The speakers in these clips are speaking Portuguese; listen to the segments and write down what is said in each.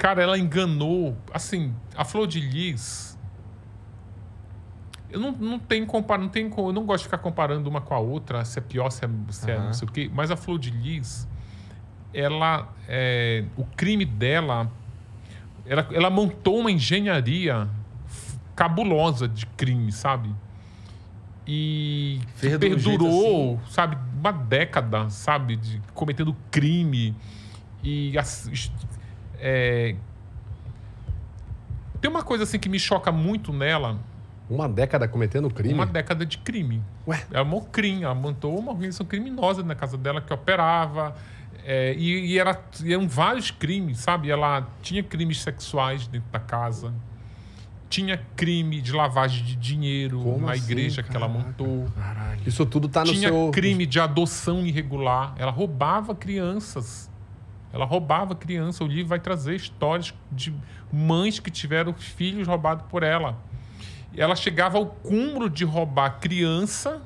Cara, ela enganou... Assim, a Flor de Lis... Eu não gosto de ficar comparando uma com a outra, se é pior, se é não sei o quê. Mas a Flor de Lis, o crime dela... Ela montou uma engenharia cabulosa de crime, sabe? E perdurou, sabe, uma década, sabe, cometendo crime. E tem uma coisa assim que me choca muito nela. Uma década cometendo crime? Uma década de crime. Ué? Ela montou uma organização criminosa na casa dela que operava. Eram vários crimes, sabe? Ela tinha crimes sexuais dentro da casa. Tinha crime de lavagem de dinheiro na igreja que ela montou. Caralho. Isso tudo tá no Tinha seu... crime de adoção irregular. Ela roubava crianças. O livro vai trazer histórias de mães que tiveram filhos roubados por ela. Ela chegava ao cúmulo de roubar criança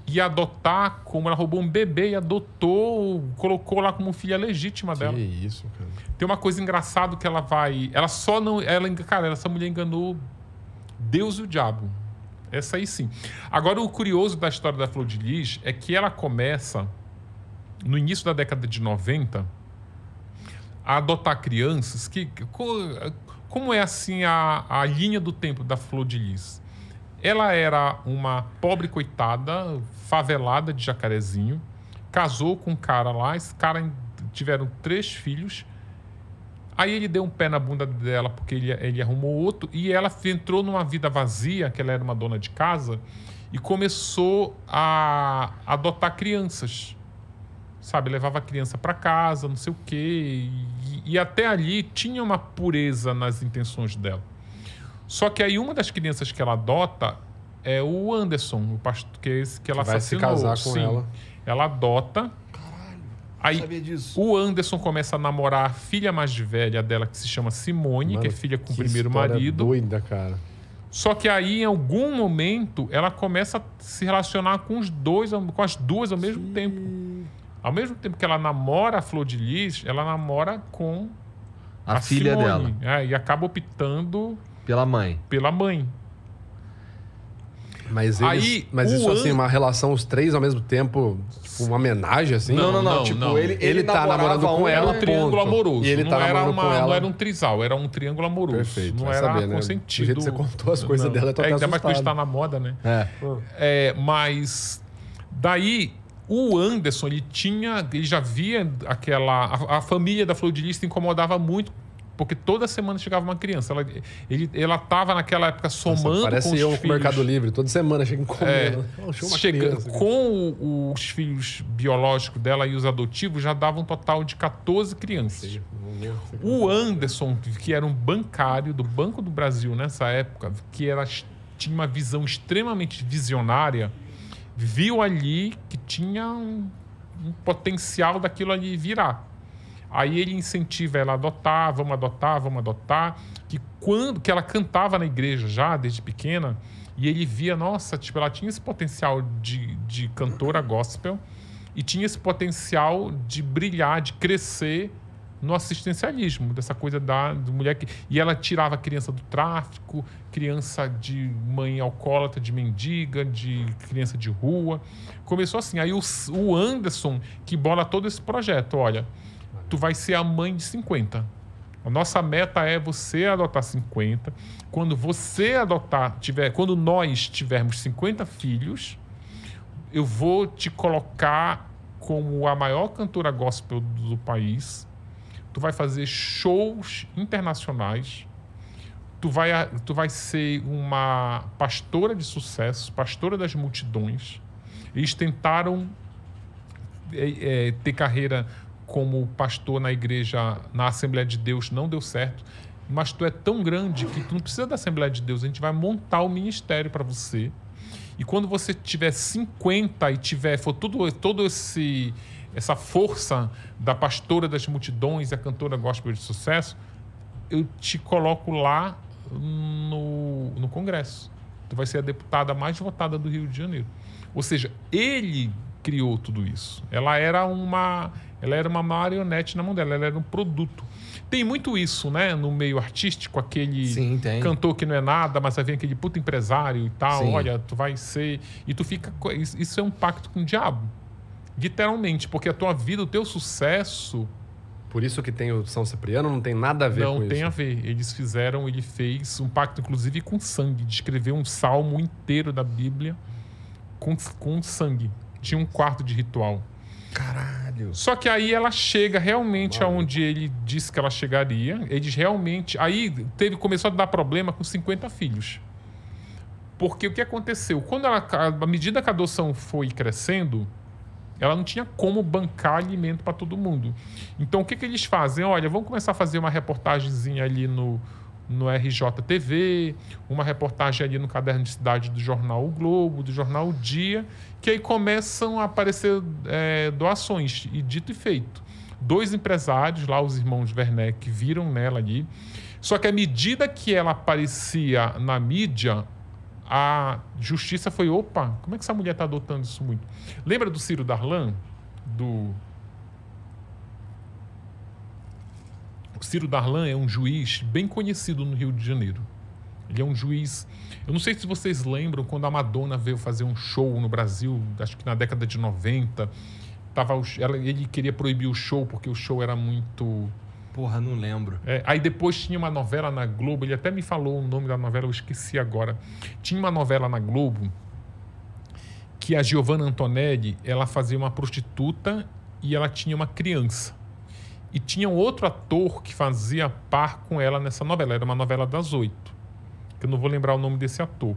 e adotar, como ela roubou um bebê e adotou, colocou lá como filha legítima dela. Que isso, cara. Tem uma coisa engraçada que essa mulher enganou Deus e o diabo. Essa aí sim. Agora, o curioso da história da Flor de Lis é que ela começa, no início da década de 90, a adotar crianças que... Como é assim a linha do tempo da Flor de Lis? Ela era uma pobre coitada, favelada de Jacarezinho, casou com um cara lá, esse cara tiveram 3 filhos, aí ele deu um pé na bunda dela porque ele arrumou outro, e ela entrou numa vida vazia, que ela era uma dona de casa, e começou a adotar crianças. Sabe, levava a criança para casa, não sei o quê. E até ali tinha uma pureza nas intenções dela. Só que aí uma das crianças que ela adota é o Anderson, o pastor, que é esse que ela assassinou. Vai se casar com ela. Ela adota. Caralho, aí sabia disso. O Anderson começa a namorar a filha mais velha dela, que se chama Simone, que é filha com o primeiro marido. Doida, cara. Só que aí, em algum momento, ela começa a se relacionar com as duas ao mesmo tempo. Ao mesmo tempo que ela namora a Flor de Lis, ela namora com a filha Simone, dela. E acaba optando pela mãe. Mas isso assim, uma relação os 3 ao mesmo tempo, tipo uma homenagem assim? Não. Tipo, ele tá namorando com ela, era um triângulo amoroso. E ele tá namorando com ela. Não era um trisal, era um triângulo amoroso. Perfeito. Não era saber, né? consentido. Do jeito que você contou as coisas dela, eu tô até ainda mais assustado. que está na moda, né? Mas daí o Anderson, ele já via a família da Flor de Lis se incomodava muito, porque toda semana chegava uma criança. Ela estava naquela época somando parece com os eu filhos. com o Mercado Livre, toda semana chega encomenda. Com os filhos biológicos dela e os adotivos, já dava um total de 14 crianças. O Anderson, que era um bancário do Banco do Brasil nessa época, tinha uma visão extremamente visionária, viu ali que tinha um potencial daquilo ali virar. Aí ele incentiva ela a adotar, vamos adotar. Que ela cantava na igreja já, desde pequena, e ele via, nossa, tipo, ela tinha esse potencial de cantora gospel e tinha esse potencial de brilhar, de crescer no assistencialismo, dessa coisa da mulher que... E ela tirava a criança do tráfico, criança de mãe alcoólatra, de mendiga, de criança de rua. Começou assim. Aí o Anderson, que bola todo esse projeto, olha, tu vai ser a mãe de 50. A nossa meta é você adotar 50. Quando você quando nós tivermos 50 filhos, eu vou te colocar como a maior cantora gospel do país. Tu vai fazer shows internacionais. Tu vai ser uma pastora de sucesso, pastora das multidões. Eles tentaram ter carreira como pastor na igreja, na Assembleia de Deus, não deu certo. Mas tu é tão grande que tu não precisa da Assembleia de Deus. A gente vai montar o ministério para você. E quando você tiver 50 e for todo essa força da pastora das multidões e a cantora gospel de sucesso, eu te coloco lá no Congresso. Tu vai ser a deputada mais votada do Rio de Janeiro. Ou seja, ele criou tudo isso. Ela era Ela era uma marionete na mão dela, ela era um produto. Tem muito isso, né? No meio artístico, aquele cantor que não é nada, mas aí vem aquele puto empresário e tal. Sim. Olha, tu vai ser... E tu fica... Isso é um pacto com o diabo. Literalmente. Porque a tua vida, o teu sucesso... Por isso que tem o São Cipriano, não tem nada a ver com isso. Não tem a ver. Ele fez um pacto, inclusive, com sangue. De escrever um salmo inteiro da Bíblia com sangue. Tinha um quarto de ritual. Caralho. Só que aí ela chega realmente aonde ele disse que ela chegaria. Eles realmente... Aí começou a dar problema com 50 filhos. Porque o que aconteceu? À medida que a adoção foi crescendo... Ela não tinha como bancar alimento para todo mundo. Então, o que eles fazem? Olha, vamos começar a fazer uma reportagenzinha ali no RJTV, uma reportagem ali no Caderno de Cidade do jornal O Globo, do jornal O Dia, que aí começam a aparecer doações. E dito e feito. 2 empresários, lá os irmãos Werneck, viram nela ali. Só que à medida que ela aparecia na mídia... A justiça foi, opa, como é que essa mulher está adotando isso muito? Lembra do Ciro Darlan? O Ciro Darlan é um juiz bem conhecido no Rio de Janeiro. Ele é um juiz... Eu não sei se vocês lembram quando a Madonna veio fazer um show no Brasil, acho que na década de 90. Ele queria proibir o show porque o show era muito... Porra, não lembro. Aí depois tinha uma novela na Globo, ele até me falou o nome da novela, eu esqueci agora. Tinha uma novela na Globo que a Giovanna Antonelli, ela fazia uma prostituta e ela tinha uma criança. E tinha um outro ator que fazia par com ela nessa novela, era uma novela das 8, que eu não vou lembrar o nome desse ator.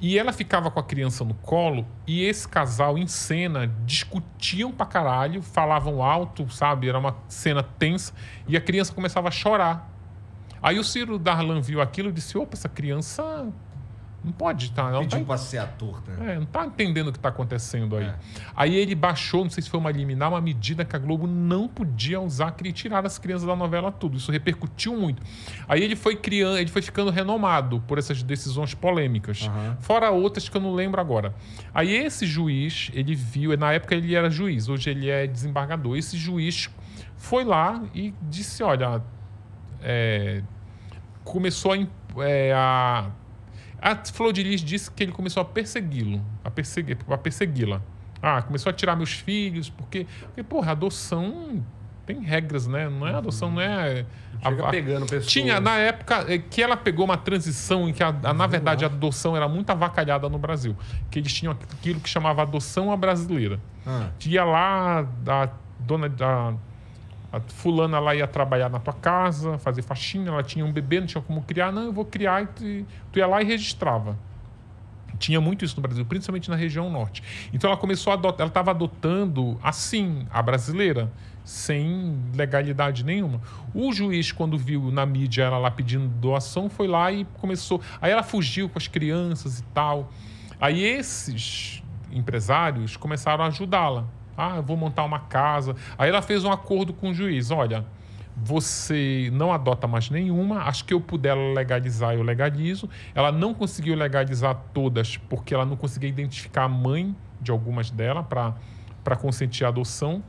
E ela ficava com a criança no colo e esse casal em cena discutiam pra caralho, falavam alto, sabe? Era uma cena tensa e a criança começava a chorar. Aí o Ciro Darlan viu aquilo e disse, opa, essa criança não pode estar... Pediu pra ser ator, né? Não tá entendendo o que tá acontecendo aí. Aí ele baixou, não sei se foi uma liminar, uma medida que a Globo não podia usar, queria tirar as crianças da novela tudo. Isso repercutiu muito. Aí ele foi ficando renomado por essas decisões polêmicas. Fora outras que eu não lembro agora. Aí esse juiz, ele viu, na época ele era juiz, hoje ele é desembargador. Esse juiz foi lá e disse, olha, começou a Flor de Lis disse que ele começou a persegui-la. Começou a tirar meus filhos, porque porra, adoção tem regras, né? Não é adoção, não é... pegando pessoas. Tinha, na época, que ela pegou uma transição em que, na verdade, a adoção era muito avacalhada no Brasil. Que eles tinham aquilo que chamava adoção à brasileira. Ia lá, a dona da... A fulana lá ia trabalhar na tua casa, fazer faxina, ela tinha um bebê, não tinha como criar. Não, eu vou criar. E tu ia lá e registrava. Tinha muito isso no Brasil, principalmente na região norte. Então ela começou a adotar, ela estava adotando assim, a brasileira, sem legalidade nenhuma. O juiz, quando viu na mídia ela lá pedindo doação, foi lá e começou... Aí ela fugiu com as crianças e tal. Aí esses empresários começaram a ajudá-la. Eu vou montar uma casa. Aí ela fez um acordo com o juiz. Olha, você não adota mais nenhuma. Acho que eu puder legalizar, eu legalizo. Ela não conseguiu legalizar todas porque ela não conseguia identificar a mãe de algumas delas para consentir a adoção.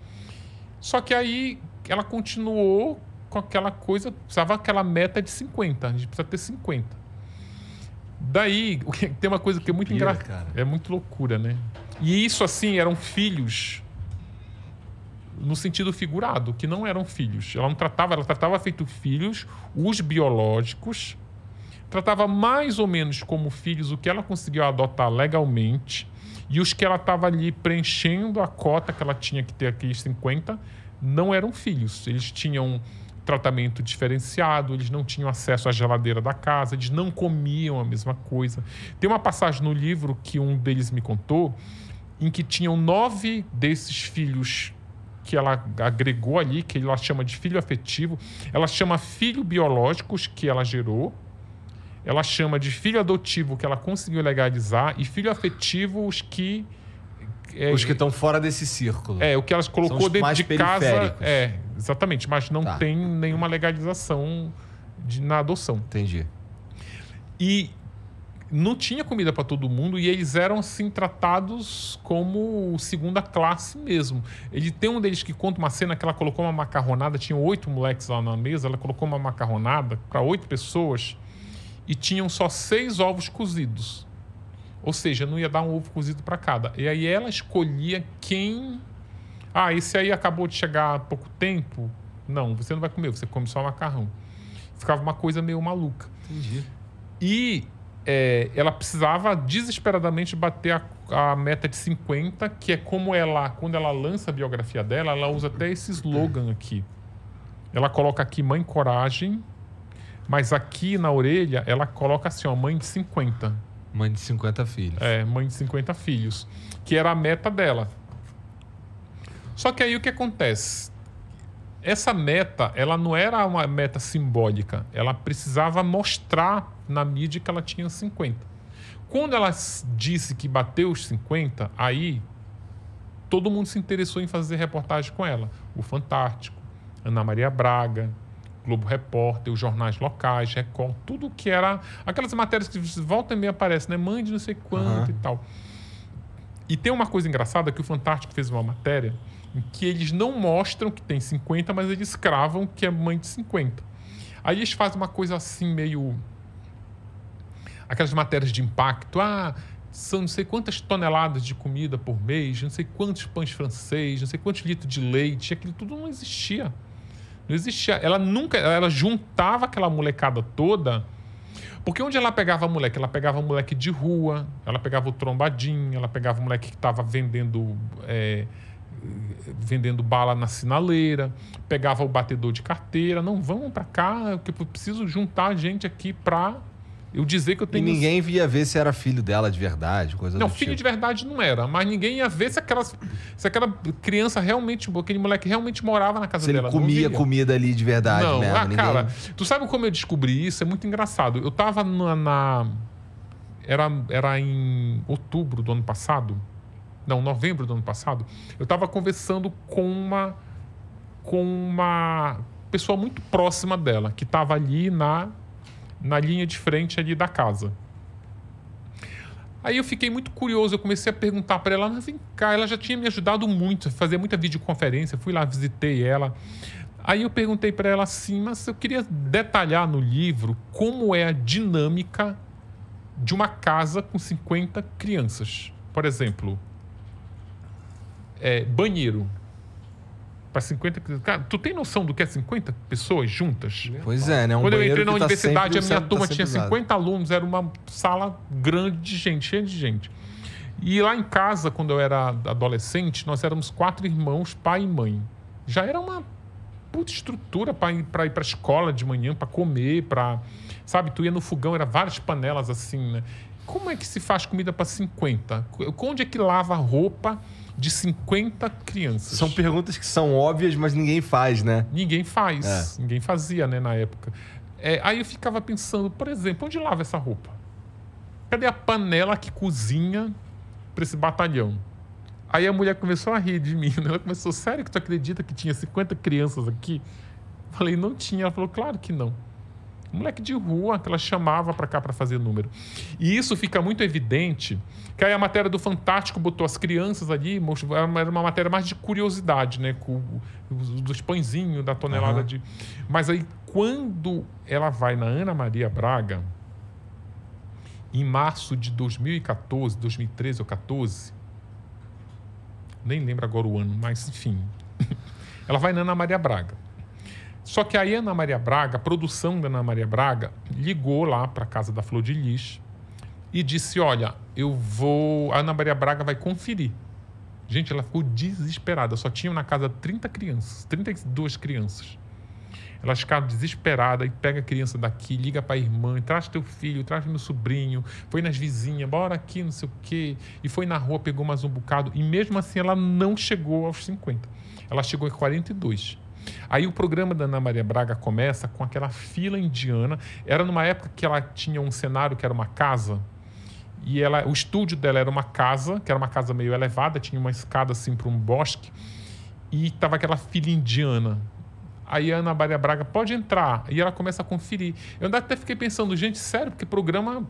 Só que aí ela continuou com aquela coisa, precisava aquela meta de 50. A gente precisa ter 50. Daí, tem uma coisa que é muito engraçada. É muito loucura, né? E isso, assim, eram filhos... no sentido figurado, que não eram filhos. Ela tratava feito filhos, os biológicos, tratava mais ou menos como filhos o que ela conseguiu adotar legalmente, e os que ela estava ali preenchendo a cota que ela tinha que ter aqui, 50, não eram filhos. Eles tinham tratamento diferenciado, eles não tinham acesso à geladeira da casa, eles não comiam a mesma coisa. Tem uma passagem no livro que um deles me contou, em que tinham 9 desses filhos que ela agregou ali, que ela chama de filho afetivo, ela chama filho biológicos que ela gerou, ela chama de filho adotivo que ela conseguiu legalizar e filho afetivo os que estão fora desse círculo. O que elas colocou dentro de casa. Exatamente, mas não tem nenhuma legalização na adoção. Entendi. E não tinha comida para todo mundo e eles eram assim tratados como segunda classe mesmo. Ele tem um deles que conta uma cena que ela colocou uma macarronada, tinha 8 moleques lá na mesa, ela colocou uma macarronada para 8 pessoas e tinham só 6 ovos cozidos. Ou seja, não ia dar um ovo cozido para cada. E aí ela escolhia quem... esse aí acabou de chegar há pouco tempo. Não, você não vai comer, você come só macarrão. Ficava uma coisa meio maluca. Entendi. E ela precisava desesperadamente bater a meta de 50, que é como quando ela lança a biografia dela, ela usa até esse slogan aqui. Ela coloca aqui Mãe Coragem, mas aqui na orelha ela coloca assim, Mãe de 50. Mãe de 50 filhos. Mãe de 50 filhos, que era a meta dela. Só que aí o que acontece? Essa meta, ela não era uma meta simbólica. Ela precisava mostrar na mídia que ela tinha 50. Quando ela disse que bateu os 50, aí todo mundo se interessou em fazer reportagem com ela. O Fantástico, Ana Maria Braga, Globo Repórter, os jornais locais, Record, tudo que era... Aquelas matérias que volta e meia aparecem, né? Mãe de não sei quanto e tal. E tem uma coisa engraçada que o Fantástico fez uma matéria em que eles não mostram que tem 50, mas eles cravam que é mãe de 50. Aí eles fazem uma coisa assim meio... Aquelas matérias de impacto. São não sei quantas toneladas de comida por mês, não sei quantos pães francês, não sei quantos litros de leite. Aquilo tudo não existia. Não existia. Ela juntava aquela molecada toda... Porque onde ela pegava moleque? Ela pegava moleque de rua, ela pegava o trombadinho, ela pegava o moleque que estava vendendo bala na sinaleira, pegava o batedor de carteira. Não, vamos para cá, que eu preciso juntar gente aqui para eu dizer que eu tenho... E ninguém via ver se era filho dela de verdade, coisa Não, do filho tipo. de verdade não era, mas ninguém ia ver se aquela criança realmente, aquele moleque realmente morava na casa Se dela. ele comia comida ali de verdade não, mesmo. Ninguém... cara, tu sabe como eu descobri isso? É muito engraçado. Eu tava Era em outubro do ano passado. Não, novembro do ano passado. Eu tava conversando com uma pessoa muito próxima dela, que tava ali na linha de frente ali da casa. Aí eu fiquei muito curioso, eu comecei a perguntar para ela, mas vem cá, ela já tinha me ajudado muito, fazia muita videoconferência, fui lá, visitei ela. Aí eu perguntei para ela assim, mas eu queria detalhar no livro como é a dinâmica de uma casa com 50 crianças. Por exemplo, banheiro. Para 50... Cara, tu tem noção do que é 50 pessoas juntas? Pois é, né? Quando eu entrei na universidade, a minha turma tinha 50 alunos, era uma sala grande de gente, cheia de gente. E lá em casa, quando eu era adolescente, nós éramos 4 irmãos, pai e mãe. Já era uma puta estrutura para ir para a escola de manhã, para comer, sabe, tu ia no fogão, era várias panelas assim, né? Como é que se faz comida para 50? Onde é que lava a roupa de 50 crianças? São perguntas que são óbvias, mas ninguém faz, né? Ninguém faz. Ninguém fazia, né, na época. Aí eu ficava pensando, por exemplo, onde lava essa roupa? Cadê a panela que cozinha para esse batalhão? Aí a mulher começou a rir de mim, né? Ela começou, sério que tu acredita que tinha 50 crianças aqui? Eu falei, não tinha. Ela falou, claro que não. Moleque de rua que ela chamava para cá para fazer número. E isso fica muito evidente, que aí a matéria do Fantástico botou as crianças ali, era uma matéria mais de curiosidade, né? Com dos pãezinhos, da tonelada de... Mas aí, quando ela vai na Ana Maria Braga, em março de 2014, 2013 ou 14, nem lembro agora o ano, mas enfim, ela vai na Ana Maria Braga. Só que aí a Ana Maria Braga, a produção da Ana Maria Braga, ligou lá para a casa da Flor de Lis e disse, olha, a Ana Maria Braga vai conferir. Gente, ela ficou desesperada, só tinham na casa 32 crianças. Elas ficaram desesperadas e pega a criança daqui, liga para a irmã, traz teu filho, traz meu sobrinho, foi nas vizinhas, bora aqui, não sei o quê. E foi na rua, pegou mais um bocado. E mesmo assim ela não chegou aos 50. Ela chegou em 42. Aí o programa da Ana Maria Braga começa com aquela fila indiana. Era numa época que ela tinha um cenário que era uma casa. E o estúdio dela era uma casa, que era uma casa meio elevada, tinha uma escada assim para um bosque. E estava aquela fila indiana. Aí a Ana Maria Braga pode entrar. E ela começa a conferir. Eu até fiquei pensando, gente, sério, porque programa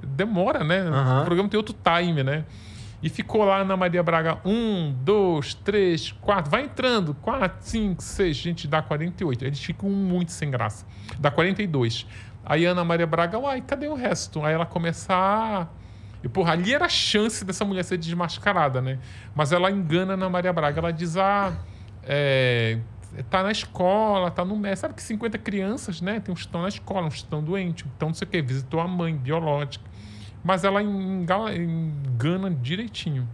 demora, né? O programa tem outro time, né? E ficou lá Ana Maria Braga 1, 2, 3, 4. Vai entrando. 4, 5, 6. Gente, dá 48. Eles ficam muito sem graça. Dá 42. Aí a Ana Maria Braga, uai, cadê o resto? Aí ela começa a... E, porra, ali era a chance dessa mulher ser desmascarada, né? Mas ela engana a Ana Maria Braga. Ela diz, tá na escola, tá no MES. Sabe que 50 crianças, né? Tem uns que estão na escola, uns que estão doentes. Então, não sei o quê. Visitou a mãe biológica. Mas ela engana direitinho.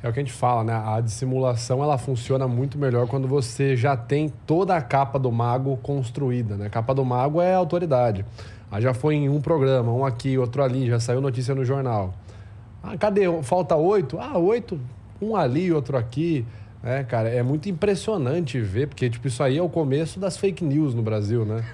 É o que a gente fala, né? A dissimulação, ela funciona muito melhor quando você já tem toda a capa do mago construída, né? A capa do mago é a autoridade. Aí já foi em um programa, um aqui, outro ali, já saiu notícia no jornal. Cadê? Falta 8? 8, um ali, outro aqui. Cara, é muito impressionante ver, porque, tipo, isso aí é o começo das fake news no Brasil, né?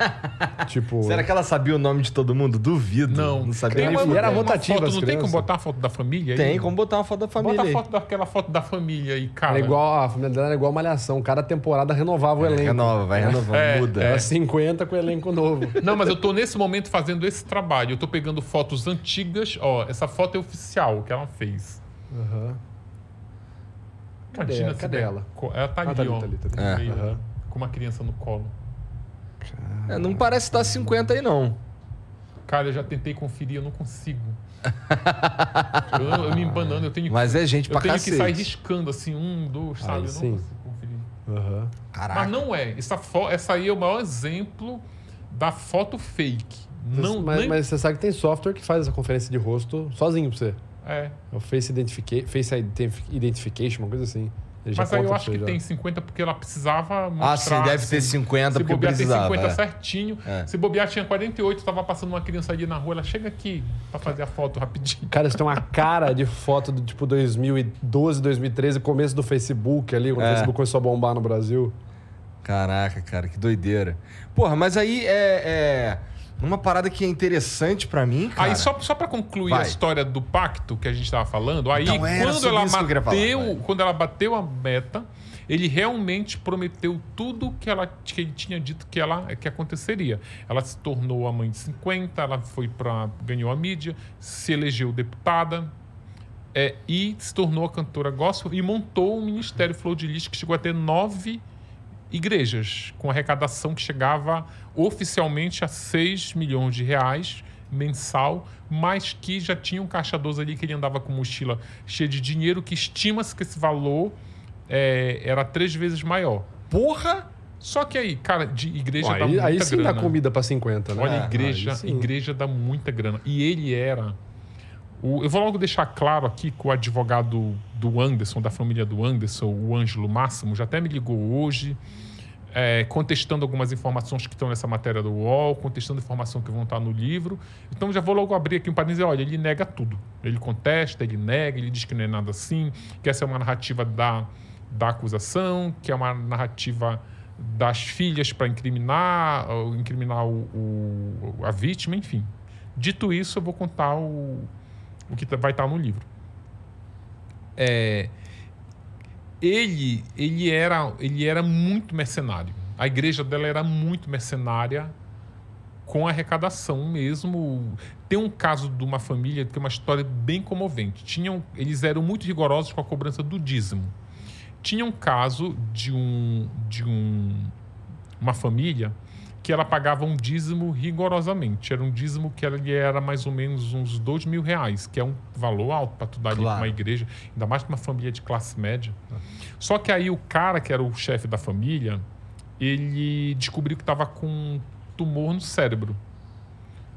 Tipo... Será que ela sabia o nome de todo mundo? Duvido. Não sabia. E era rotativa foto, as não crianças. tem como botar a foto da família aí? Tem como botar uma foto da família. Bota a foto daquela foto da família aí, cara. Era igual, a família dela era igual Malhação. Cada temporada renovava o elenco. Vai renovando, muda. Era 50 com o elenco novo. Não, mas eu tô nesse momento fazendo esse trabalho. Eu tô pegando fotos antigas. Ó, essa foto é oficial que ela fez. Cadê ela? Ela tá ali, tá ali, ó. tá ali. Com uma criança no colo. Não parece estar 50 aí, não. Cara, eu já tentei conferir, eu não consigo. eu me embanando, eu tenho Mas é gente pra cacete. Eu tenho que sair riscando, assim, 1, 2, sabe? Eu não consigo conferir. Caraca. Mas não é. Essa aí é o maior exemplo da foto fake. Mas você sabe que tem software que faz essa conferência de rosto sozinho pra você. É o Face Identification, uma coisa assim. Mas aí eu acho que tem 50 porque ela precisava mostrar... sim, deve ter 50 porque Se precisava. bobear, tem 50 certinho. Se bobear, tinha 48, tava passando uma criança ali na rua, ela chega aqui pra fazer a foto rapidinho. Cara, isso tem uma cara de foto do tipo 2012, 2013, começo do Facebook ali, quando o Facebook começou a bombar no Brasil. Caraca, cara, que doideira. Porra, mas aí uma parada que é interessante pra mim, cara... Aí, só pra concluir a história do pacto que a gente tava falando, aí então, quando ela bateu a meta, ele realmente prometeu tudo que ele tinha dito que aconteceria. Ela se tornou a mãe de 50, ela ganhou a mídia, se elegeu deputada e se tornou a cantora gospel e montou um ministério Flor de Lis que chegou a ter 9 igrejas, com arrecadação que chegava oficialmente a 6 milhões de reais mensal, mas que já tinha um caixa 12 ali que ele andava com mochila cheia de dinheiro, que estima-se que esse valor era 3 vezes maior. Porra! Só que aí, cara, de igreja dá muita grana. Aí sim dá comida pra 50, né? Olha, igreja dá muita grana. E ele era... Eu vou logo deixar claro aqui que o advogado do Anderson, da família do Anderson, o Ângelo Máximo, já até me ligou hoje, contestando algumas informações que estão nessa matéria do UOL, contestando informação que vão estar no livro. Então já vou logo abrir aqui um parênteses e dizer, olha, ele nega tudo. Ele contesta, ele nega, ele diz que não é nada assim, que essa é uma narrativa da acusação, que é uma narrativa das filhas para incriminar a vítima, enfim. Dito isso, eu vou contar o que vai estar no livro. Ele era muito mercenário. A igreja dela era muito mercenária com arrecadação mesmo. Tem um caso de uma família que é uma história bem comovente. Eles eram muito rigorosos com a cobrança do dízimo. Tinha um caso de uma família que ela pagava um dízimo rigorosamente. Era um dízimo que era mais ou menos uns R$2.000, que é um valor alto para tu dar ali para uma igreja, ainda mais para uma família de classe média. Só que aí o cara, que era o chefe da família, ele descobriu que estava com um tumor no cérebro.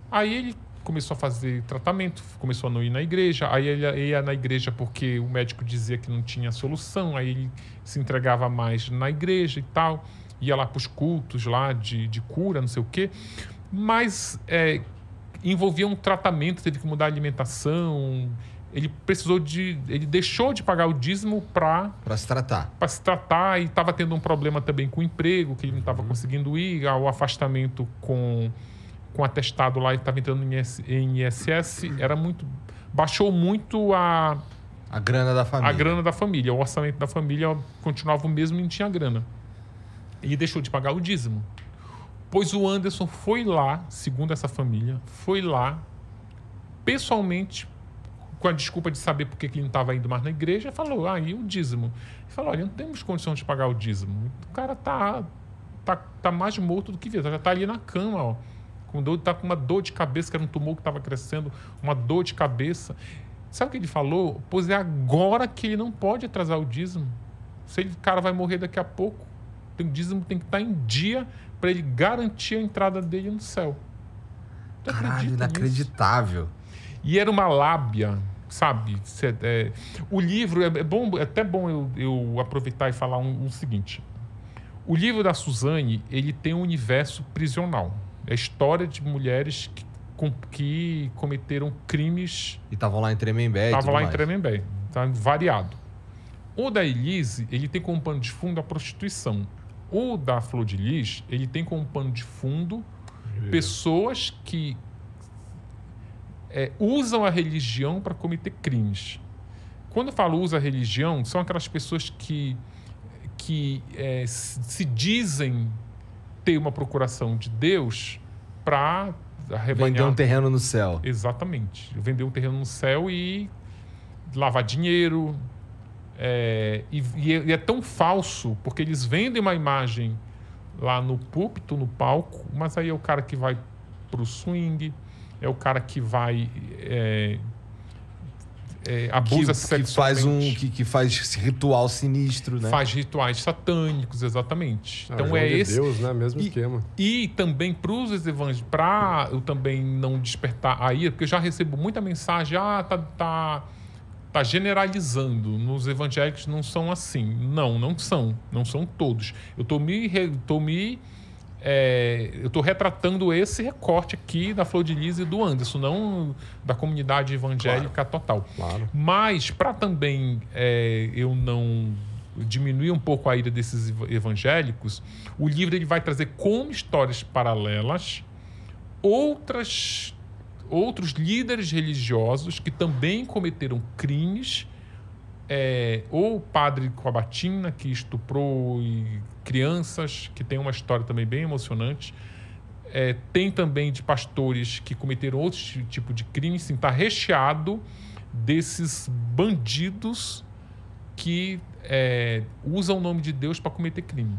Aí ele começou a fazer tratamento, começou a não ir na igreja. Aí ele ia na igreja porque o médico dizia que não tinha solução. Aí ele se entregava mais na igreja e tal. Ia lá para os cultos lá de cura, não sei o quê. Mas envolvia um tratamento, teve que mudar a alimentação. Ele deixou de pagar o dízimo para se tratar. Para se tratar, e estava tendo um problema também com o emprego, que ele não estava conseguindo ir, o afastamento com atestado lá, ele estava entrando em ISS, baixou muito a grana da família. A grana da família, o orçamento da família continuava o mesmo e não tinha grana. E deixou de pagar o dízimo. Pois o Anderson foi lá, segundo essa família, foi lá pessoalmente, com a desculpa de saber por que ele não estava indo mais na igreja, falou, e o dízimo? Ele falou, olha, não temos condições de pagar o dízimo. O cara tá mais morto do que vivo, já está ali na cama, ó. Tá com uma dor de cabeça, que era um tumor que estava crescendo, uma dor de cabeça. Sabe o que ele falou? Pois é agora que ele não pode atrasar o dízimo. O cara vai morrer daqui a pouco. O dízimo tem que estar em dia para ele garantir a entrada dele no céu. Caralho, inacreditável. Nisso? E era uma lábia, sabe? O livro, é até bom eu aproveitar e falar um seguinte. O livro da Suzane, ele tem um universo prisional. É a história de mulheres que cometeram crimes... E estavam lá em Tremembé Estavam lá em Tremembé. Tá variado. O da Elise, ele tem como pano de fundo a prostituição. O da Flor de Lis, ele tem como pano de fundo pessoas que usam a religião para cometer crimes. Quando eu falo usa a religião, são aquelas pessoas que se dizem ter uma procuração de Deus para vender um terreno no céu. Exatamente. Vender um terreno no céu e lavar dinheiro. E é tão falso, porque eles vendem uma imagem lá no púlpito, no palco, mas aí é o cara que vai pro swing, é o cara que vai... abusa sexualmente. Que faz esse ritual sinistro, né? Faz rituais satânicos, exatamente. Então João de esse... Deus, né? Mesmo esquema. E também para os evangélicos, para eu também não despertar a ira, porque eu já recebo muita mensagem, tá generalizando. Nos evangélicos não são assim. Não são. Não são todos. Eu tô retratando esse recorte aqui da Flor de Lis e do Anderson, não da comunidade evangélica total. Claro. Mas, para também eu não diminuir um pouco a ira desses evangélicos, o livro ele vai trazer como histórias paralelas outros líderes religiosos que também cometeram crimes, ou o padre Coabatina, que estuprou crianças, que tem uma história também bem emocionante. Tem também de pastores que cometeram outro tipo de crime. Sim, está recheado desses bandidos que usam o nome de Deus para cometer crime.